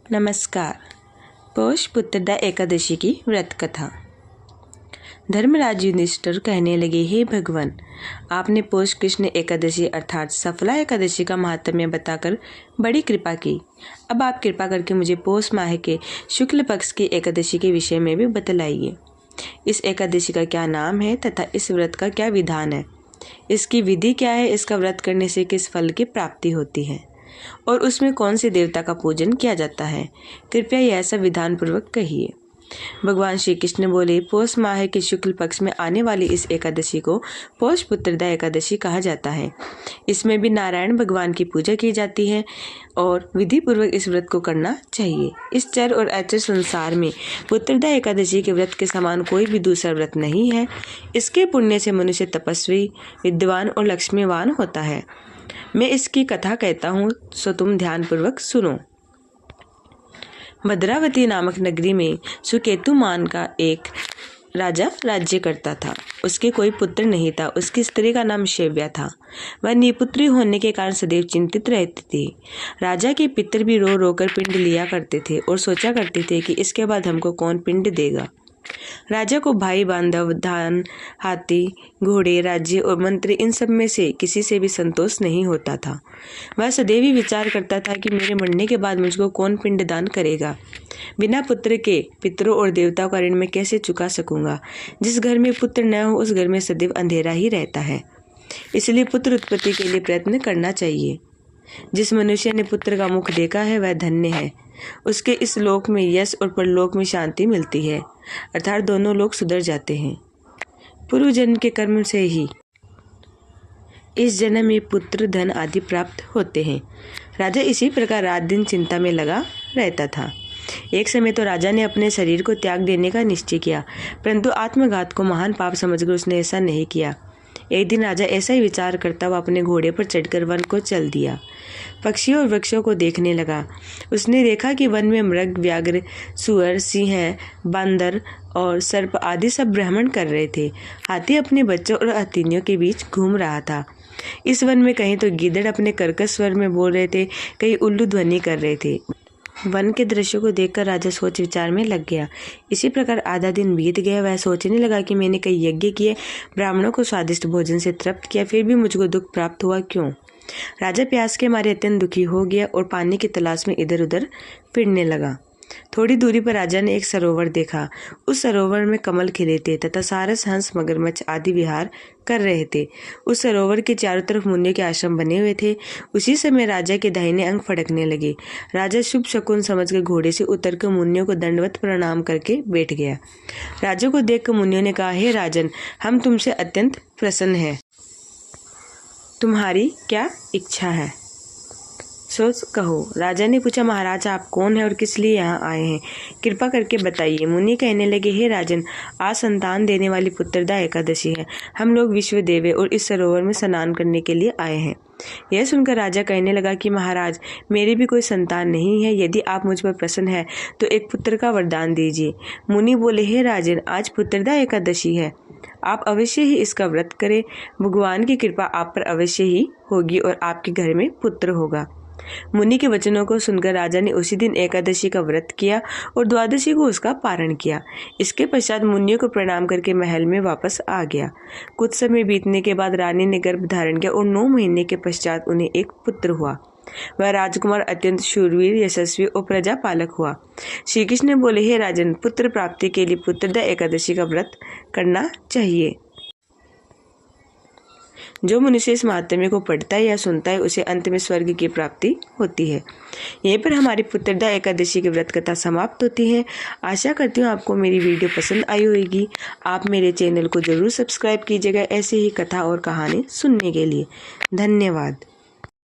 नमस्कार। पौष पुत्रदा एकादशी की व्रत कथा। धर्मराज युधिष्ठिर कहने लगे, हे भगवान, आपने पौष कृष्ण एकादशी अर्थात सफला एकादशी का महात्म्य बताकर बड़ी कृपा की। अब आप कृपा करके मुझे पौष माह के शुक्ल पक्ष की एकादशी के विषय में भी बतलाइए। इस एकादशी का क्या नाम है तथा इस व्रत का क्या विधान है, इसकी विधि क्या है, इसका व्रत करने से किस फल की प्राप्ति होती है और उसमें कौन से देवता का पूजन किया जाता है। कृपया यह सब विधान पूर्वक कहिए। भगवान श्री कृष्ण बोले, पौष माह के शुक्ल पक्ष में आने वाली इस एकादशी को पौष पुत्रदा एकादशी कहा जाता है। इसमें भी नारायण भगवान की पूजा की जाती है और विधि पूर्वक इस व्रत को करना चाहिए। इस चर और अचर संसार में पुत्रदा एकादशी के व्रत के समान कोई भी दूसरा व्रत नहीं है। इसके पुण्य से मनुष्य तपस्वी, विद्वान और लक्ष्मीवान होता है। मैं इसकी कथा कहता हूँ, सो तुम ध्यानपूर्वक सुनो। भद्रावती नामक नगरी में सुकेतु मान का एक राजा राज्य करता था। उसके कोई पुत्र नहीं था। उसकी स्त्री का नाम शैव्या था। वह निपुत्री होने के कारण सदैव चिंतित रहती थी। राजा के पितर भी रो रो कर पिंड लिया करते थे और सोचा करते थे कि इसके बाद हमको कौन पिंड देगा। राजा को भाई बांधव, धान, हाथी, घोड़े, राज्य और मंत्री, इन सब में से किसी से भी संतोष नहीं होता था। वह सदैव ही विचार करता था कि मेरे मरने के बाद मुझको कौन पिंड दान करेगा। बिना पुत्र के पितरों और देवताओं का ऋण मैं कैसे चुका सकूंगा। जिस घर में पुत्र न हो उस घर में सदैव अंधेरा ही रहता है। इसलिए पुत्र उत्पत्ति के लिए प्रयत्न करना चाहिए। जिस मनुष्य ने पुत्र का मुख देखा है वह धन्य है। उसके इस लोक में यश और परलोक में शांति मिलती है, अर्थात दोनों लोग सुधर जाते हैं। पूर्व जन्म के कर्म से ही इस जन्म में पुत्र, धन आदि प्राप्त होते हैं। राजा इसी प्रकार रात दिन चिंता में लगा रहता था। एक समय तो राजा ने अपने शरीर को त्याग देने का निश्चय किया, परंतु आत्मघात को महान पाप समझकर उसने ऐसा नहीं किया। एक दिन राजा ऐसा ही विचार करता हुआ अपने घोड़े पर चढ़कर वन को चल दिया। पक्षियों और वृक्षों को देखने लगा। उसने देखा कि वन में मृग, व्याघ्र, सुअर, सिंह, बांदर और सर्प आदि सब भ्रमण कर रहे थे। हाथी अपने बच्चों और हथिनियों के बीच घूम रहा था। इस वन में कहीं तो गीदड़ अपने कर्कश स्वर में बोल रहे थे, कहीं उल्लू ध्वनि कर रहे थे। वन के दृश्य को देखकर राजा सोच विचार में लग गया। इसी प्रकार आधा दिन बीत गया। वह सोचने लगा कि मैंने कई यज्ञ किए, ब्राह्मणों को स्वादिष्ट भोजन से तृप्त किया, फिर भी मुझको दुख प्राप्त हुआ क्यों। राजा प्यास के मारे अत्यंत दुखी हो गया और पानी की तलाश में इधर उधर फिरने लगा। थोड़ी दूरी पर राजा ने एक सरोवर देखा। उस सरोवर में कमल खिले थे तथा सारस, हंस, मगरमच्छ आदि विहार कर रहे थे। उस सरोवर के चारों तरफ मुनियों के आश्रम बने हुए थे। उसी समय राजा के दाहिने अंग फड़कने लगे। राजा शुभ शकुन समझकर घोड़े से उतरकर मुनियों को दंडवत प्रणाम करके बैठ गया। राजा को देखकर मुनियों ने कहा, हे राजन, हम तुमसे अत्यंत प्रसन्न हैं। तुम्हारी क्या इच्छा है, सोच कहो। राजा ने पूछा, महाराज आप कौन हैं और किस लिए यहाँ आए हैं, कृपा करके बताइए। मुनि कहने लगे, हे राजन, आज संतान देने वाली पुत्रदा एकादशी है। हम लोग विश्वदेव और इस सरोवर में स्नान करने के लिए आए हैं। यह सुनकर राजा कहने लगा कि महाराज, मेरी भी कोई संतान नहीं है। यदि आप मुझ पर प्रसन्न है तो एक पुत्र का वरदान दीजिए। मुनि बोले, हे राजन, आज पुत्रदा एकादशी है, आप अवश्य ही इसका व्रत करें। भगवान की कृपा आप पर अवश्य ही होगी और आपके घर में पुत्र होगा। मुनि के वचनों को सुनकर राजा ने उसी दिन एकादशी का व्रत किया और द्वादशी को उसका पारण किया। इसके पश्चात मुनियों को प्रणाम करके महल में वापस आ गया। कुछ समय बीतने के बाद रानी ने गर्भ धारण किया और 9 महीने के पश्चात उन्हें एक पुत्र हुआ। वह राजकुमार अत्यंत शूरवीर, यशस्वी और प्रजापालक हुआ। श्री कृष्ण बोले, हे राजन, पुत्र प्राप्ति के लिए पुत्रदा एकादशी का व्रत करना चाहिए। जो मनुष्य इस महात्म्य को पढ़ता है या सुनता है उसे अंत में स्वर्ग की प्राप्ति होती है। यहीं पर हमारी पुत्रदा एकादशी की व्रत कथा समाप्त होती है। आशा करती हूँ आपको मेरी वीडियो पसंद आई होगी। आप मेरे चैनल को जरूर सब्सक्राइब कीजिएगा ऐसे ही कथा और कहानी सुनने के लिए। धन्यवाद।